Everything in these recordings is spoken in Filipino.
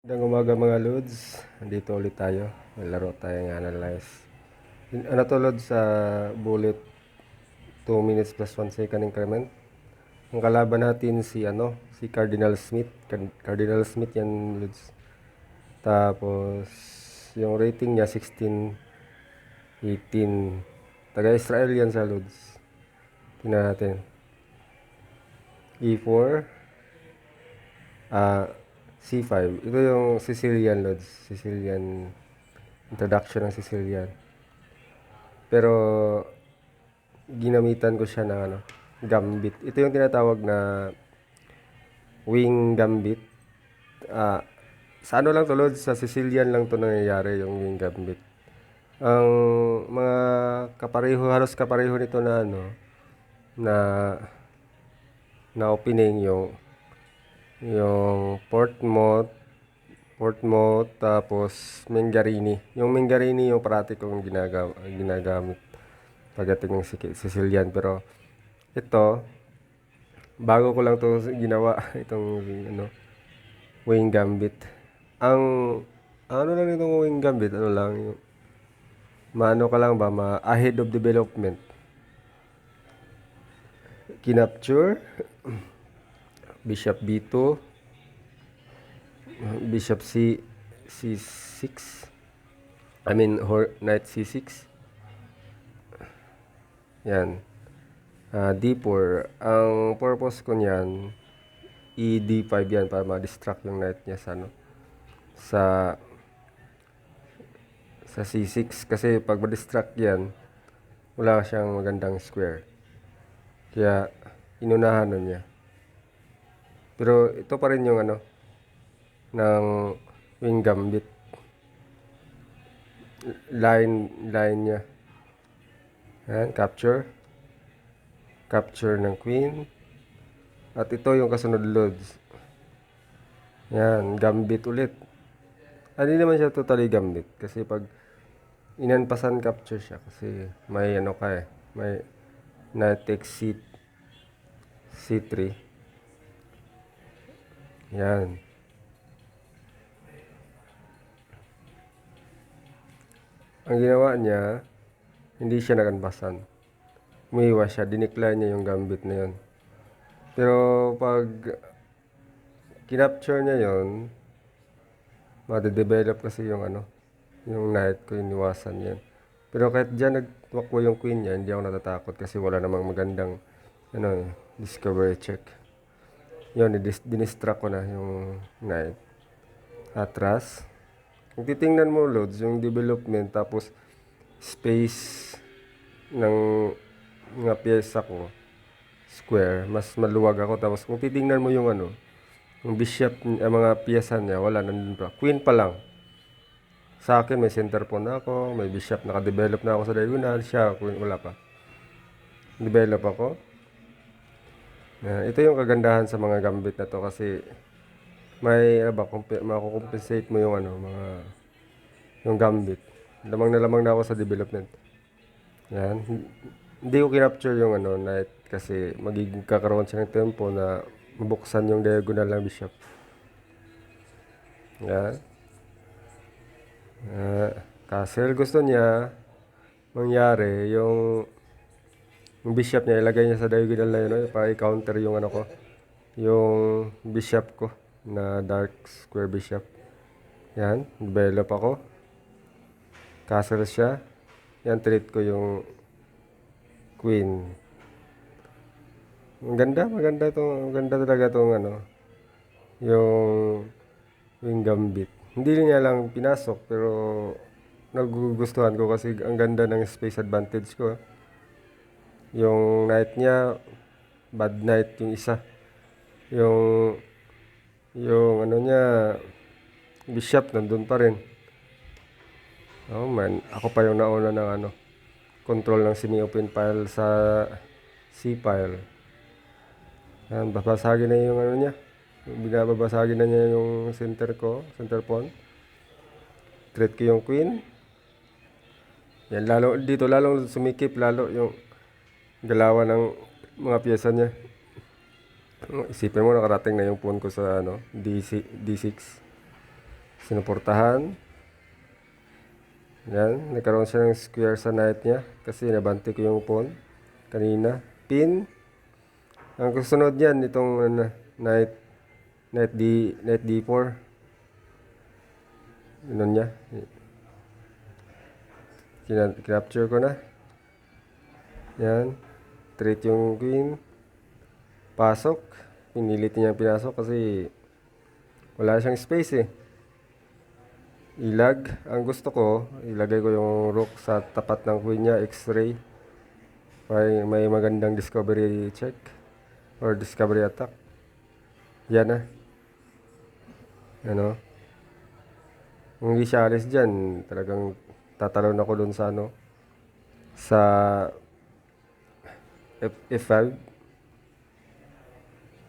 Magandang umaga mga Lods. Nandito ulit tayo. May laro tayong analyze. Ano to Lods sa bullet 2 minutes plus 1 second increment. Ang kalaban natin si Cardinal Smith. Cardinal Smith yan Lods. Tapos yung rating niya 16, 18. Taga-Israel yan sa Lods. Tingnan natin. E4. C5. Ito yung Sicilian Lods. Sicilian. Introduction ng Sicilian. Pero ginamitan ko siya ng gambit. Ito yung tinatawag na wing gambit. Sa ano lang to Lods, sa Sicilian lang to nangyayari yung wing gambit. Ang mga halos kapareho nito na na na opening yung Portsmouth, tapos Mengarini. Yung Mengarini yung parati kong ginagamit pagdating ng Sicilian. Pero ito, bago ko lang to ginawa, itong wing gambit. Ang ano lang itong wing gambit, yung maano ka lang ba, ahead of development. Kinapture, Bishop B2, Bishop C6, Knight C6. Yan. D4. Ang purpose ko niyan, ED5 yan para ma-distract yung knight niya sa C6. Kasi pag ma-distract yan, wala siyang magandang square. Kaya, inunahan nun niya. Pero ito pa rin yung ng wing gambit. Line niya. Yan, capture ng queen. At ito yung kasunod Lods. Yan, gambit ulit. Hindi naman siya totally gambit. Kasi pag inanpasan capture siya. Kasi may may knight takes C3. Yan. Ang ginawa niya, hindi siya nakanpasan. Umiiwas siya, dinecline niya yung gambit na yun. Pero pag kinapture niya yun, made-develop kasi yung knight ko, iniwasan yan. Pero kahit dyan nagtumakbo yung queen niya, hindi ako natatakot kasi wala namang magandang discovery check. Yun, dinistract ko na yung knight. Atras. Kung titingnan mo Lods, yung development tapos space ng mga pyesa ko, square, mas maluwag ako. Tapos kung titingnan mo yung yung bishop, mga pyesa niya, wala, nandun pa. Queen pa lang. Sa akin, may center pawn na ako, may bishop, naka-develop na ako sa diagonal. Siya, queen, wala pa. Develop ako. Ito yung kagandahan sa mga gambit na to kasi may makukompensate mo yung yung gambit. Lamang na ako sa development. Yan. Hindi ko kinapture yung knight kasi magiging kakaroon siya ng tempo na mabuksan yung diagonal ng bishop. Yan. Castle, gusto niya mangyari yung bishop niya, ilagay niya sa diagonal na yun, para i-counter yung yung bishop ko na dark square bishop. Yan, develop ako. Castle siya. Yan, treat ko yung queen. Maganda talaga tong yung wing gambit. Hindi niya lang pinasok pero nagugustuhan ko kasi ang ganda ng space advantage ko. Yung knight niya, bad knight yung isa. Yung niya, bishop nandun pa rin. Oh man, ako pa yung nauna ng control ng semi-open file sa C-file. Yan, babasagin na yung niya. Binababasagin na niya yung center pawn. Treat ko yung queen. Yan, lalong sumikip, lalo yung galawan ng mga pyesa niya. Isipin mo, nakarating na yung pawn ko sa D6. sinuportahan. Yan, nagkaroon siya ng square sa knight niya kasi nabante ko yung pawn kanina. Pin. Ang susunod niyan itong knight knight d4. Ganun niya. Kinapture ko na. Yan. Treat yung queen. Pasok. Pinilit niya pinasok kasi wala siyang space eh. Ilag. Ang gusto ko, ilagay ko yung rook sa tapat ng queen niya, x-ray. May magandang discovery check or discovery attack. Yan na. Ano? Kung hindi siya alis dyan, talagang tatalon ako dun sa sa F5.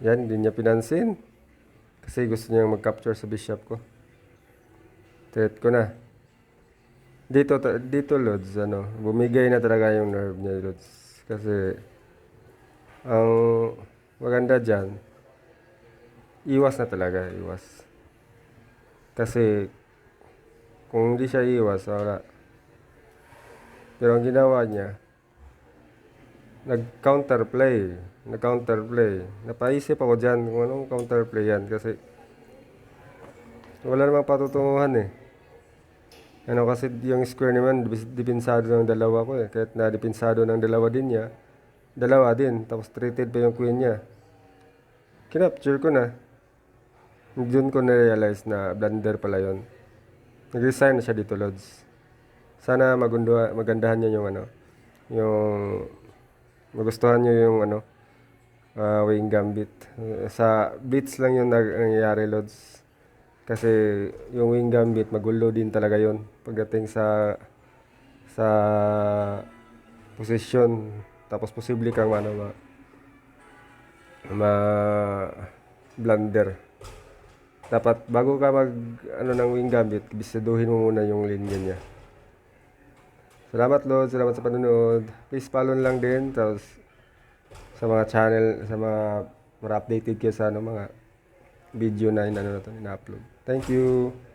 Yan, hindi niya pinansin. Kasi gusto niya mag-capture sa bishop ko. Threat ko na. Dito Lods, bumigay na talaga yung nerve niya, Lods. Kasi, ang maganda dyan, iwas na talaga, iwas. Kasi, kung hindi siya iwas, wala. Pero ang ginawa niya, nag-counterplay. Napaisip ako dyan kung anong counterplay yan. Kasi, wala namang patutunguhan eh. Kasi yung square naman, depinsado ng dalawa ko eh. Kahit na depinsado ng dalawa din niya, dalawa din. Tapos treated pa yung queen niya. Kinapture ko na. Doon ko na-realize na blunder pala yun. Nag-resign na siya dito, Lods. Sana magandahan niya yung magustuhan niyo yung wing gambit. Sa blitz lang yung nangyayari, Lods. Kasi yung wing gambit, magulo din talaga yon pagdating sa posisyon. Tapos posible kang blunder. Dapat bago ka ng wing gambit, bisaduhin mo muna yung linya niya. Salamat Lord, salamat sa panonood. Please follow lang din. Tapos sa mga channel, para updated kayo sa mga video na ina-upload. Thank you.